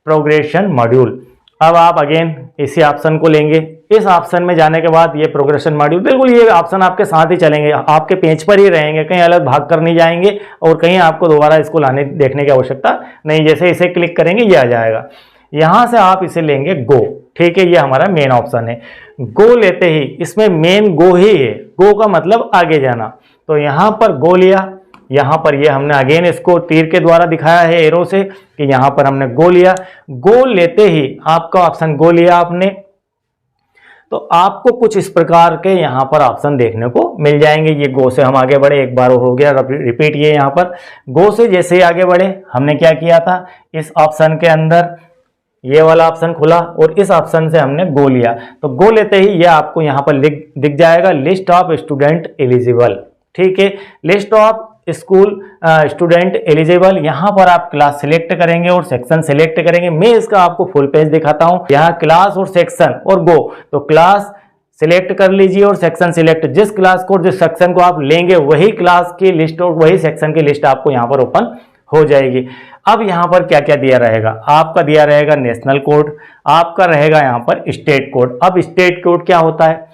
प्रोग्रेशन मॉड्यूल। अब आप अगेन इसी ऑप्शन को लेंगे। इस ऑप्शन में जाने के बाद ये प्रोग्रेशन मॉड्यूल, बिल्कुल ये ऑप्शन आपके साथ ही चलेंगे, आपके पेज पर ही रहेंगे, कहीं अलग भाग कर नहीं जाएंगे और कहीं आपको दोबारा इसको लाने देखने की आवश्यकता नहीं। जैसे इसे क्लिक करेंगे ये आ जाएगा। यहां से आप इसे लेंगे गो, ठीक है। ये हमारा मेन ऑप्शन है। गो लेते ही इसमें मेन गो ही है, गो का मतलब आगे जाना। तो यहां पर गो लिया, यहां पर ये हमने अगेन इसको तीर के द्वारा दिखाया है एरो से कि यहां पर हमने गो लिया। गो लेते ही आपका ऑप्शन गो लिया आपने, तो आपको कुछ इस प्रकार के यहां पर ऑप्शन देखने को मिल जाएंगे। ये गो से हम आगे बढ़े, एक बार हो गया रिपीट। ये यहां पर गो से जैसे ही आगे बढ़े हमने क्या किया था, इस ऑप्शन के अंदर ये वाला ऑप्शन खुला और इस ऑप्शन से हमने गो लिया। तो गो लेते ही ये आपको यहां पर दिख जाएगा लिस्ट ऑफ स्टूडेंट एलिजिबल, ठीक है। List of school student eligible, यहां पर आप क्लास सिलेक्ट करेंगे और सेक्शन सिलेक्ट करेंगे। मैं इसका आपको फुल पेज दिखाता हूं। यहां क्लास और सेक्शन और गो, तो क्लास सिलेक्ट कर लीजिए और सेक्शन सिलेक्ट, जिस क्लास को जिस सेक्शन को आप लेंगे वही क्लास की लिस्ट और वही सेक्शन की लिस्ट आपको यहाँ पर ओपन हो जाएगी। अब यहाँ पर क्या क्या दिया रहेगा, आपका दिया रहेगा नेशनल कोड, आपका रहेगा यहाँ पर स्टेट कोड। अब स्टेट कोड क्या होता है,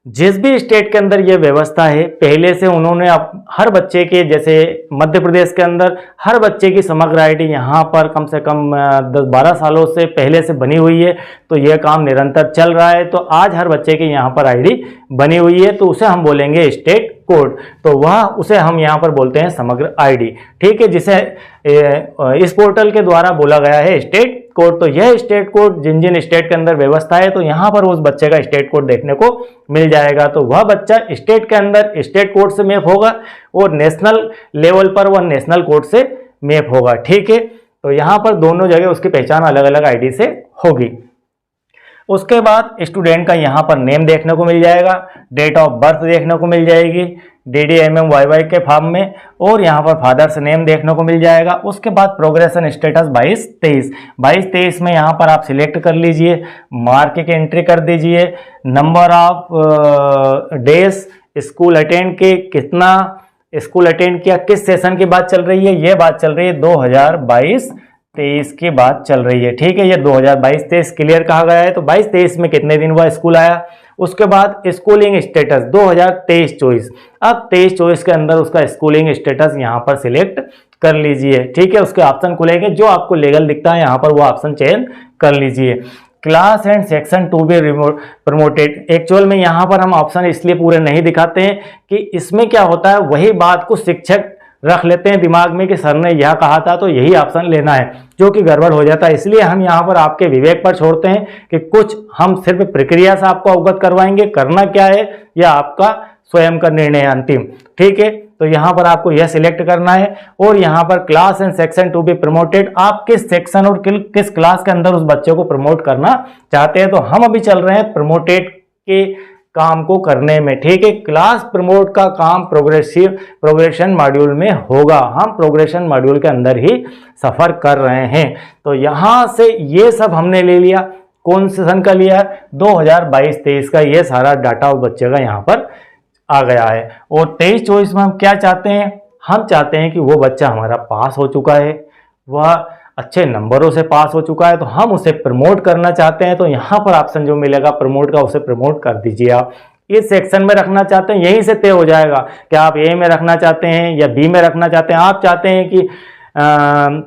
जिस भी स्टेट के अंदर ये व्यवस्था है पहले से उन्होंने हर बच्चे के, जैसे मध्य प्रदेश के अंदर हर बच्चे की समग्र आईडी यहाँ पर कम से कम 10-12 सालों से पहले से बनी हुई है, तो यह काम निरंतर चल रहा है। तो आज हर बच्चे की यहाँ पर आईडी बनी हुई है, तो उसे हम बोलेंगे स्टेट कोड, तो वह उसे हम यहाँ पर बोलते हैं समग्र आईडी, ठीक है, जिसे इस पोर्टल के द्वारा बोला गया है स्टेट कोड। तो यह स्टेट कोड जिन जिन स्टेट के अंदर व्यवस्था है, तो यहाँ पर उस बच्चे का स्टेट कोड देखने को मिल जाएगा। तो वह बच्चा स्टेट के अंदर स्टेट कोड से मैप होगा और नेशनल लेवल पर वह नेशनल कोड से मैप होगा, ठीक है। तो यहाँ पर दोनों जगह उसकी पहचान अलग अलग आईडी से होगी। उसके बाद स्टूडेंट का यहाँ पर नेम देखने को मिल जाएगा, डेट ऑफ बर्थ देखने को मिल जाएगी DDMMYY के फॉर्म में, और यहाँ पर फादर्स नेम देखने को मिल जाएगा। उसके बाद प्रोग्रेशन स्टेटस 22-23 में यहाँ पर आप सिलेक्ट कर लीजिए, मार्क की एंट्री कर दीजिए, number of days school attend के, कितना स्कूल अटेंड किया, किस सेशन की बात चल रही है, ये बात चल रही है 2022-23 की बात चल रही है, ठीक है। ये 2022-23 क्लियर कहा गया है, तो 22-23 में कितने दिन हुआ स्कूल आया। उसके बाद स्कूलिंग स्टेटस 2023-24, अब 23-24 के अंदर उसका स्कूलिंग स्टेटस यहाँ पर सिलेक्ट कर लीजिए, ठीक है। उसके ऑप्शन खुलेंगे, जो आपको लीगल दिखता है यहाँ पर वो ऑप्शन चयन कर लीजिए। Class and section to be promoted, actual में यहाँ पर हम ऑप्शन इसलिए पूरे नहीं दिखाते हैं कि इसमें क्या होता है, वही बात को शिक्षक रख लेते हैं दिमाग में कि सर ने यह कहा था तो यही ऑप्शन लेना है, जो कि गड़बड़ हो जाता है। इसलिए हम यहाँ पर आपके विवेक पर छोड़ते हैं कि कुछ हम सिर्फ प्रक्रिया से आपको अवगत करवाएंगे, करना क्या है यह आपका स्वयं का निर्णय है अंतिम, ठीक है। तो यहाँ पर आपको यह सिलेक्ट करना है, और यहाँ पर class and section to be promoted, आप किस सेक्शन और किस क्लास के अंदर उस बच्चे को प्रमोट करना चाहते हैं। तो हम अभी चल रहे हैं प्रमोटेड के काम को करने में, ठीक है। क्लास प्रमोट का काम प्रोग्रेशन मॉड्यूल में होगा, हम प्रोग्रेशन मॉड्यूल के अंदर ही सफर कर रहे हैं। तो यहाँ से ये सब हमने ले लिया, कौन से सन का लिया, 2022-23 का ये सारा डाटा उस बच्चे का यहाँ पर आ गया है। और 23-24 में हम क्या चाहते हैं, हम चाहते हैं कि वो बच्चा हमारा पास हो चुका है, वह अच्छे नंबरों से पास हो चुका है, तो हम उसे प्रमोट करना चाहते हैं। तो यहाँ पर ऑप्शन जो मिलेगा प्रमोट का, उसे प्रमोट कर दीजिए। आप इस सेक्शन में रखना चाहते हैं, यहीं से तय हो जाएगा कि आप ए में रखना चाहते हैं या बी में रखना चाहते हैं। आप चाहते हैं कि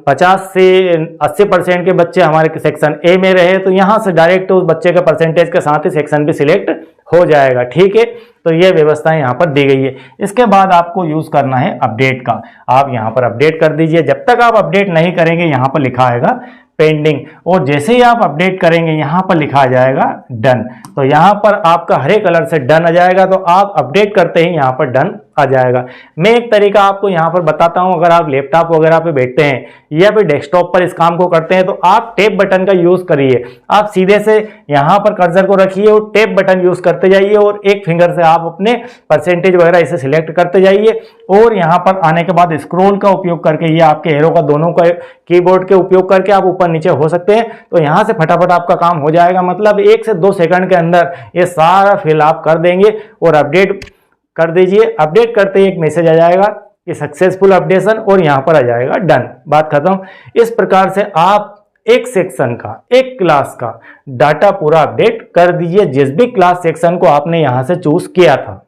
50 से 80% के बच्चे हमारे सेक्शन ए में रहे, तो यहाँ से डायरेक्ट उस बच्चे के परसेंटेज के साथ ही सेक्शन भी सिलेक्ट हो जाएगा, ठीक है। तो ये व्यवस्था यहाँ पर दी गई है। इसके बाद आपको यूज करना है अपडेट का, आप यहाँ पर अपडेट कर दीजिए। जब तक आप अपडेट नहीं करेंगे यहाँ पर लिखा आएगा पेंडिंग, और जैसे ही आप अपडेट करेंगे यहाँ पर लिखा आ जाएगा डन। तो यहाँ पर आपका हरे कलर से डन आ जाएगा, तो आप अपडेट करते ही यहाँ पर डन आ जाएगा। मैं एक तरीका आपको यहाँ पर बताता हूँ, अगर आप लैपटॉप वगैरह पे बैठते हैं या फिर डेस्कटॉप पर इस काम को करते हैं, तो आप टैब बटन का यूज करिए। आप सीधे से यहाँ पर कर्सर को रखिए और टैब बटन यूज करते जाइए, और एक फिंगर से आप अपने परसेंटेज वगैरह इसे सिलेक्ट करते जाइए, और यहाँ पर आने के बाद स्क्रॉल का उपयोग करके, ये आपके एरो का दोनों का कीबोर्ड के उपयोग करके आप ऊपर नीचे हो सकते हैं। तो यहाँ से फटाफट आपका काम हो जाएगा, मतलब 1 से 2 सेकंड के अंदर ये सारा फिल आप कर देंगे और अपडेट कर दीजिए। अपडेट करते ही एक मैसेज आ जाएगा कि सक्सेसफुल अपडेशन, और यहाँ पर आ जाएगा डन, बात खत्म। इस प्रकार से आप एक सेक्शन का, एक क्लास का डाटा पूरा अपडेट कर दीजिए। जिस भी क्लास सेक्शन को आपने यहाँ से चूज किया था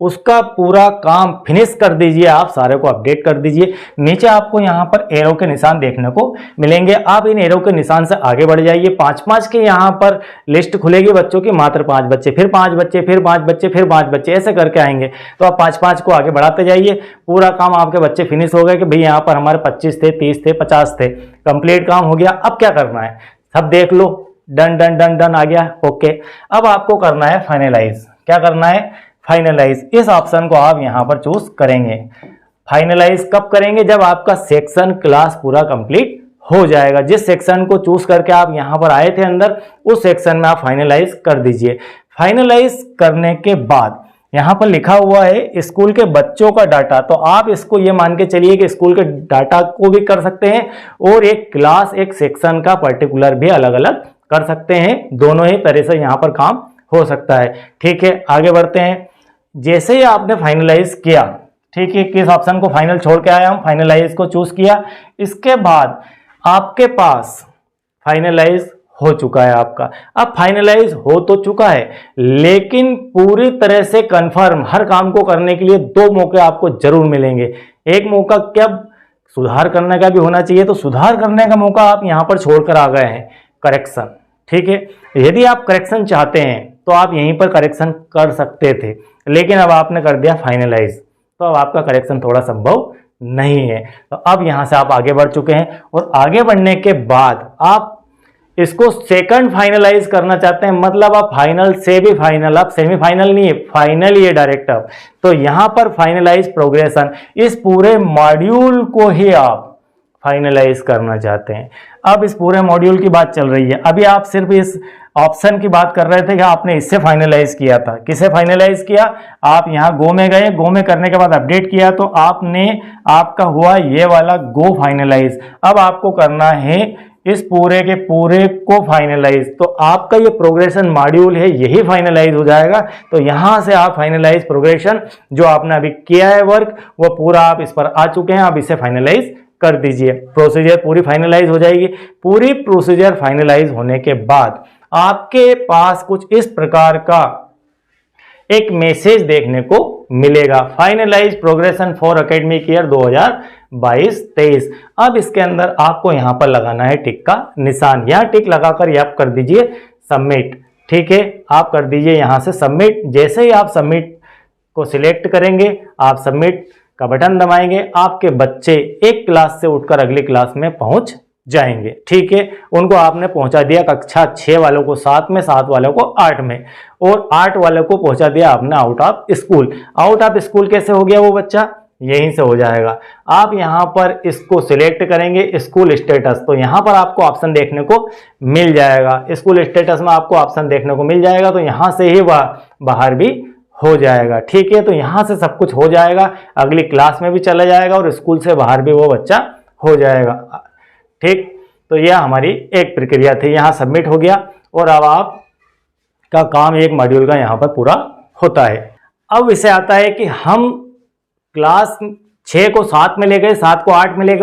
उसका पूरा काम फिनिश कर दीजिए, आप सारे को अपडेट कर दीजिए। नीचे आपको यहाँ पर एरो के निशान देखने को मिलेंगे, आप इन एरो के निशान से आगे बढ़ जाइए। 5-5 के यहाँ पर लिस्ट खुलेगी बच्चों की, मात्र 5 बच्चे, फिर 5 बच्चे, फिर 5 बच्चे, फिर 5 बच्चे, ऐसे करके आएंगे। तो आप 5-5 को आगे बढ़ाते जाइए। पूरा काम आपके बच्चे फिनिश हो गए कि भाई यहाँ पर हमारे 25 थे, 30 थे, 50 थे, कंप्लीट काम हो गया। अब क्या करना है, सब देख लो, डन डन डन डन आ गया, ओके। अब आपको करना है फाइनलाइज। क्या करना है, फाइनलाइज। इस ऑप्शन को आप यहां पर चूज करेंगे। फाइनलाइज कब करेंगे, जब आपका सेक्शन क्लास पूरा कंप्लीट हो जाएगा। जिस सेक्शन को चूज करके आप यहां पर आए थे अंदर, उस सेक्शन में आप फाइनलाइज कर दीजिए। फाइनलाइज करने के बाद यहां पर लिखा हुआ है स्कूल के बच्चों का डाटा, तो आप इसको ये मान के चलिए कि स्कूल के डाटा को भी कर सकते हैं और एक क्लास, एक सेक्शन का पर्टिकुलर भी अलग अलग कर सकते हैं। दोनों ही तरह से यहां पर काम हो सकता है। ठीक है, आगे बढ़ते हैं। जैसे ही आपने फाइनलाइज किया, ठीक है, किस ऑप्शन को फाइनल छोड़ के आए हम, फाइनलाइज को चूज किया, इसके बाद आपके पास फाइनलाइज हो चुका है आपका। अब फाइनलाइज हो तो चुका है, लेकिन पूरी तरह से कंफर्म हर काम को करने के लिए 2 मौके आपको जरूर मिलेंगे। एक मौका क्या, सुधार करने का भी होना चाहिए, तो सुधार करने का मौका आप यहां पर छोड़कर आ गए हैं, करेक्शन। ठीक है, यदि आप करेक्शन चाहते हैं तो आप यहीं पर करेक्शन कर सकते थे, लेकिन अब आपने कर दिया फाइनलाइज, तो अब आपका करेक्शन थोड़ा संभव नहीं है। तो अब यहां से आप आगे बढ़ चुके हैं, और आगे बढ़ने के बाद आप इसको सेकंड फाइनलाइज करना चाहते हैं, मतलब आप फाइनल से भी फाइनल, आप सेमीफाइनल नहीं है, फाइनल ही है डायरेक्ट। अब तो यहां पर फाइनलाइज प्रोग्रेशन, इस पूरे मॉड्यूल को ही आप फाइनलाइज करना चाहते हैं। अब इस पूरे मॉड्यूल की बात चल रही है, अभी आप सिर्फ इस ऑप्शन की बात कर रहे थे कि आपने इससे फाइनलाइज किया था। किसे फाइनलाइज किया, आप यहां गो में गए, गो में करने के बाद अपडेट किया, तो आपका हुआ ये वाला गो फाइनलाइज। अब आपको करना है इस पूरे के पूरे को फाइनलाइज, तो आपका ये प्रोग्रेशन मॉड्यूल है यही फाइनलाइज हो जाएगा। तो यहां से आप फाइनलाइज प्रोग्रेशन जो आपने अभी किया है वर्क, वो पूरा आप इस पर आ चुके हैं, आप इसे फाइनलाइज कर दीजिए। प्रोसीजर पूरी फाइनलाइज हो जाएगी। पूरी प्रोसीजर फाइनलाइज होने के बाद आपके पास कुछ इस प्रकार का एक मैसेज देखने को मिलेगा, finalise progression for academic year 2022-23। अब इसके अंदर आपको यहां पर लगाना है टिक का निशान, यहां टिक लगाकर आप कर दीजिए सबमिट। ठीक है, आप कर दीजिए यहां से सबमिट। जैसे ही आप सबमिट को सिलेक्ट करेंगे, आप सबमिट का बटन दबाएंगे, आपके बच्चे एक क्लास से उठकर अगली क्लास में पहुंच जाएंगे। ठीक है, उनको आपने पहुंचा दिया कक्षा 6 वालों को 7 में, 7 वालों को 8 में, और 8 वालों को पहुंचा दिया आपने out of school. Out of school कैसे हो गया वो बच्चा, यहीं से हो जाएगा। आप यहां पर इसको सिलेक्ट करेंगे स्कूल स्टेटस, तो यहां पर आपको ऑप्शन देखने को मिल जाएगा, स्कूल स्टेटस में आपको ऑप्शन देखने को मिल जाएगा, तो यहां से ही वह बाहर भी हो जाएगा। ठीक है, तो यहां से सब कुछ हो जाएगा, अगली क्लास में भी चला जाएगा और स्कूल से बाहर भी वो बच्चा हो जाएगा। ठीक, तो यह हमारी एक प्रक्रिया थी, यहां सबमिट हो गया, और अब आपका काम एक मॉड्यूल का यहां पर पूरा होता है। अब इसे आता है कि हम क्लास 6 को 7 में ले गए, 7 को 8 में ले गए,